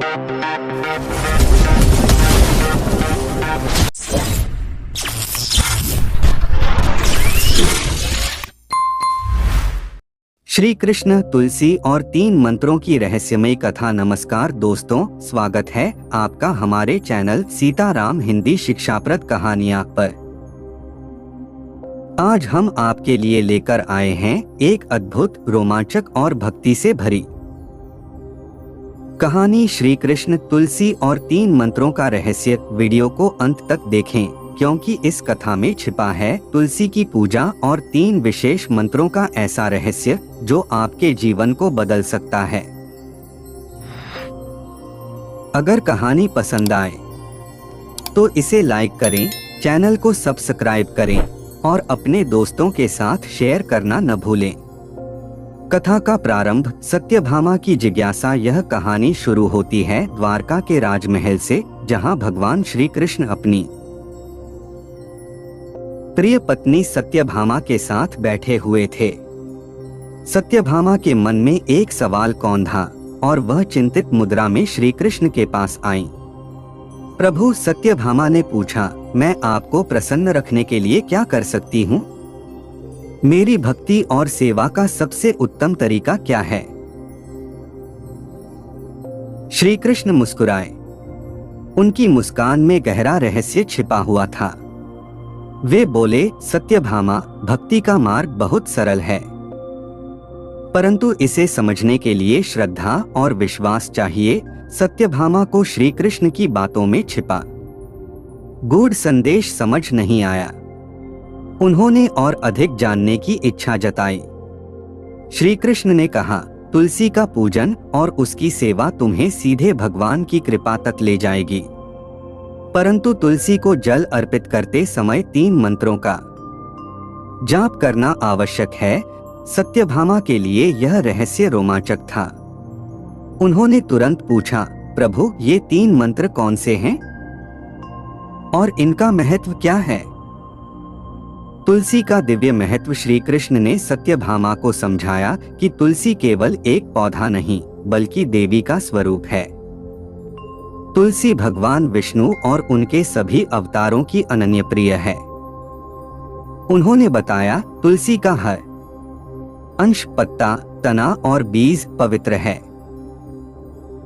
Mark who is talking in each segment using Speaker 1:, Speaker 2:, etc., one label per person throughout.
Speaker 1: श्री कृष्ण, तुलसी और 3 मंत्रों की रहस्यमय कथा। नमस्कार दोस्तों, स्वागत है आपका हमारे चैनल सीताराम हिंदी शिक्षाप्रद कहानियां पर। आज हम आपके लिए लेकर आए हैं एक अद्भुत, रोमांचक और भक्ति से भरी कहानी। श्री कृष्ण, तुलसी और 3 मंत्रों का रहस्य। वीडियो को अंत तक देखें क्योंकि इस कथा में छिपा है तुलसी की पूजा और 3 विशेष मंत्रों का ऐसा रहस्य जो आपके जीवन को बदल सकता है। अगर कहानी पसंद आए तो इसे लाइक करें, चैनल को सब्सक्राइब करें और अपने दोस्तों के साथ शेयर करना न भूलें। कथा का प्रारंभ सत्यभामा की जिज्ञासा। यह कहानी शुरू होती है द्वारका के राजमहल से, जहां भगवान श्री कृष्ण अपनी प्रिय पत्नी सत्यभामा के साथ बैठे हुए थे। सत्यभामा के मन में एक सवाल कौंधा और वह चिंतित मुद्रा में श्री कृष्ण के पास आई। प्रभु, सत्यभामा ने पूछा, मैं आपको प्रसन्न रखने के लिए क्या कर सकती हूँ? मेरी भक्ति और सेवा का सबसे उत्तम तरीका क्या है? श्री कृष्ण मुस्कुराए। उनकी मुस्कान में गहरा रहस्य छिपा हुआ था। वे बोले, सत्यभामा, भक्ति का मार्ग बहुत सरल है, परंतु इसे समझने के लिए श्रद्धा और विश्वास चाहिए। सत्यभामा को श्री कृष्ण की बातों में छिपा गूढ़ संदेश समझ नहीं आया। उन्होंने और अधिक जानने की इच्छा जताई। श्री कृष्ण ने कहा, तुलसी का पूजन और उसकी सेवा तुम्हें सीधे भगवान की कृपा तक ले जाएगी, परंतु तुलसी को जल अर्पित करते समय 3 मंत्रों का जाप करना आवश्यक है। सत्यभामा के लिए यह रहस्य रोमांचक था। उन्होंने तुरंत पूछा, प्रभु, ये 3 मंत्र कौन से हैं और इनका महत्व क्या है? तुलसी का दिव्य महत्व। श्री कृष्ण ने सत्यभामा को समझाया कि तुलसी केवल एक पौधा नहीं बल्कि देवी का स्वरूप है। तुलसी भगवान विष्णु और उनके सभी अवतारों की अनन्य प्रिय है। उन्होंने बताया, तुलसी का हर अंश, पत्ता, तना और बीज पवित्र है।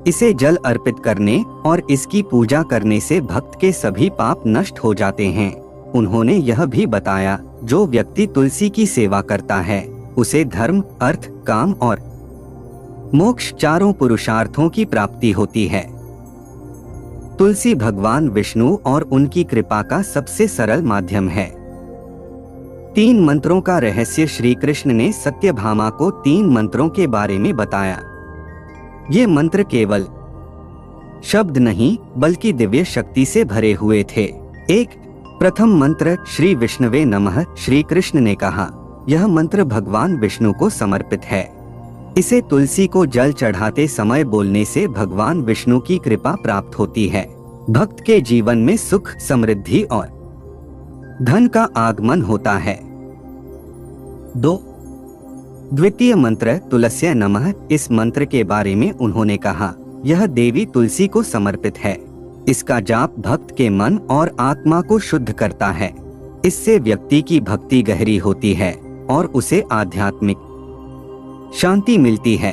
Speaker 1: इसे जल अर्पित करने और इसकी पूजा करने से भक्त के सभी पाप नष्ट हो जाते हैं। उन्होंने यह भी बताया, जो व्यक्ति तुलसी की सेवा करता है उसे धर्म, अर्थ, काम और मोक्ष चारों पुरुषार्थों की प्राप्ति होती है। तुलसी भगवान विष्णु और उनकी कृपा का सबसे सरल माध्यम है। 3 मंत्रों का रहस्य। श्री कृष्ण ने सत्यभामा को 3 मंत्रों के बारे में बताया। ये मंत्र केवल शब्द नहीं बल्कि दिव्य शक्ति से भरे हुए थे। एक प्रथम मंत्र, श्री विष्णवे नमः। श्री कृष्ण ने कहा, यह मंत्र भगवान विष्णु को समर्पित है। इसे तुलसी को जल चढ़ाते समय बोलने से भगवान विष्णु की कृपा प्राप्त होती है। भक्त के जीवन में सुख, समृद्धि और धन का आगमन होता है। 2 द्वितीय मंत्र, तुलस्यै नमः। इस मंत्र के बारे में उन्होंने कहा, यह देवी तुलसी को समर्पित है। इसका जाप भक्त के मन और आत्मा को शुद्ध करता है। इससे व्यक्ति की भक्ति गहरी होती है और उसे आध्यात्मिक शांति मिलती है।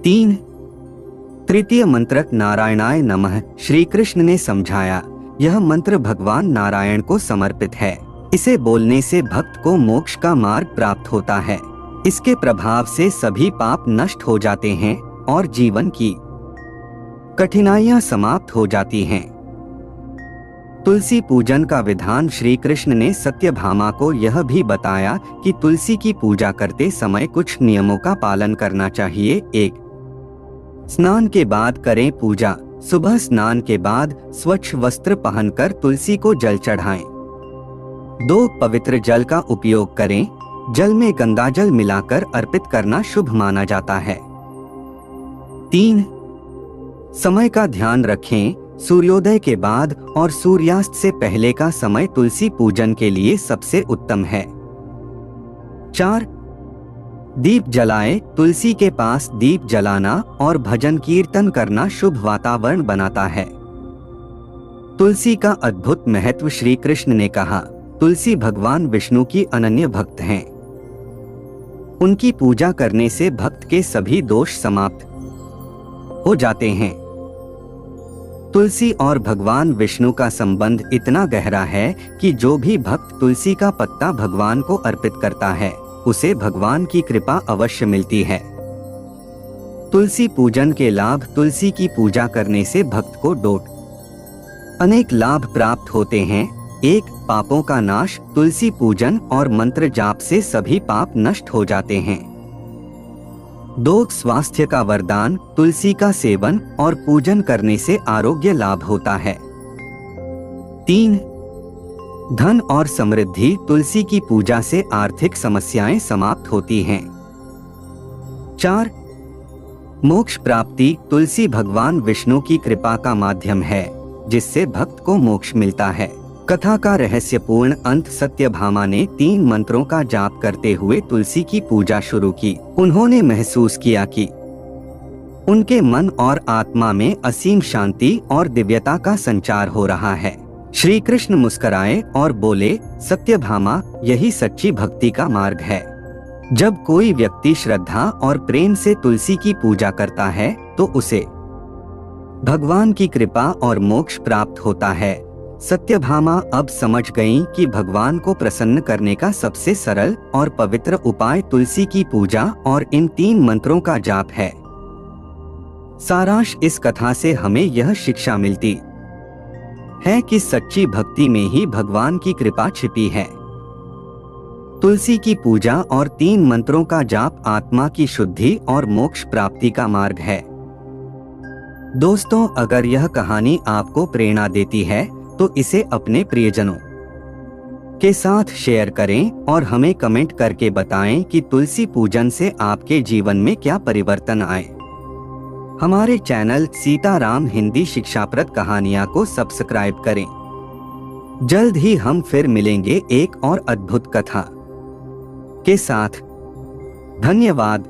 Speaker 1: 3 तृतीय मंत्र, नारायणाय नमः। श्री कृष्ण ने समझाया, यह मंत्र भगवान नारायण को समर्पित है। इसे बोलने से भक्त को मोक्ष का मार्ग प्राप्त होता है। इसके प्रभाव से सभी पाप नष्ट हो जाते हैं और जीवन की कठिनाइयां समाप्त हो जाती हैं। तुलसी पूजन का विधान। श्री कृष्ण ने सत्यभामा को यह भी बताया कि तुलसी की पूजा करते समय कुछ नियमों का पालन करना चाहिए। 1 स्नान के बाद करें पूजा। सुबह स्नान के बाद स्वच्छ वस्त्र पहनकर तुलसी को जल चढ़ाएं। 2 पवित्र जल का उपयोग करें। जल में गंगाजल मिलाकर अर्पित करना शुभ माना जाता है। 3 समय का ध्यान रखें। सूर्योदय के बाद और सूर्यास्त से पहले का समय तुलसी पूजन के लिए सबसे उत्तम है। 4 दीप जलाए। तुलसी के पास दीप जलाना और भजन कीर्तन करना शुभ वातावरण बनाता है। तुलसी का अद्भुत महत्व। श्री कृष्ण ने कहा, तुलसी भगवान विष्णु की अनन्य भक्त हैं। उनकी पूजा करने से भक्त के सभी दोष समाप्त हो जाते हैं। तुलसी और भगवान विष्णु का संबंध इतना गहरा है कि जो भी भक्त तुलसी का पत्ता भगवान को अर्पित करता है, उसे भगवान की कृपा अवश्य मिलती है। तुलसी पूजन के लाभ। तुलसी की पूजा करने से भक्त को अनेक लाभ प्राप्त होते हैं। 1. पापों का नाश। तुलसी पूजन और मंत्र जाप से सभी पाप नष्ट हो जाते हैं। 2. स्वास्थ्य का वरदान। तुलसी का सेवन और पूजन करने से आरोग्य लाभ होता है। 3. धन और समृद्धि। तुलसी की पूजा से आर्थिक समस्याएं समाप्त होती हैं। 4. मोक्ष प्राप्ति। तुलसी भगवान विष्णु की कृपा का माध्यम है, जिससे भक्त को मोक्ष मिलता है। कथा का रहस्यपूर्ण अंत। सत्यभामा ने 3 मंत्रों का जाप करते हुए तुलसी की पूजा शुरू की। उन्होंने महसूस किया कि उनके मन और आत्मा में असीम शांति और दिव्यता का संचार हो रहा है। श्री कृष्ण मुस्कुराए और बोले, सत्यभामा, यही सच्ची भक्ति का मार्ग है। जब कोई व्यक्ति श्रद्धा और प्रेम से तुलसी की पूजा करता है, तो उसे भगवान की कृपा और मोक्ष प्राप्त होता है। सत्यभामा अब समझ गईं कि भगवान को प्रसन्न करने का सबसे सरल और पवित्र उपाय तुलसी की पूजा और इन 3 मंत्रों का जाप है। सारांश। इस कथा से हमें यह शिक्षा मिलती है कि सच्ची भक्ति में ही भगवान की कृपा छिपी है। तुलसी की पूजा और 3 मंत्रों का जाप आत्मा की शुद्धि और मोक्ष प्राप्ति का मार्ग है। दोस्तों, अगर यह कहानी आपको प्रेरणा देती है तो इसे अपने प्रियजनों के साथ शेयर करें और हमें कमेंट करके बताएं कि तुलसी पूजन से आपके जीवन में क्या परिवर्तन आए। हमारे चैनल सीताराम हिंदी शिक्षाप्रद कहानियां को सब्सक्राइब करें। जल्द ही हम फिर मिलेंगे एक और अद्भुत कथा के साथ। धन्यवाद।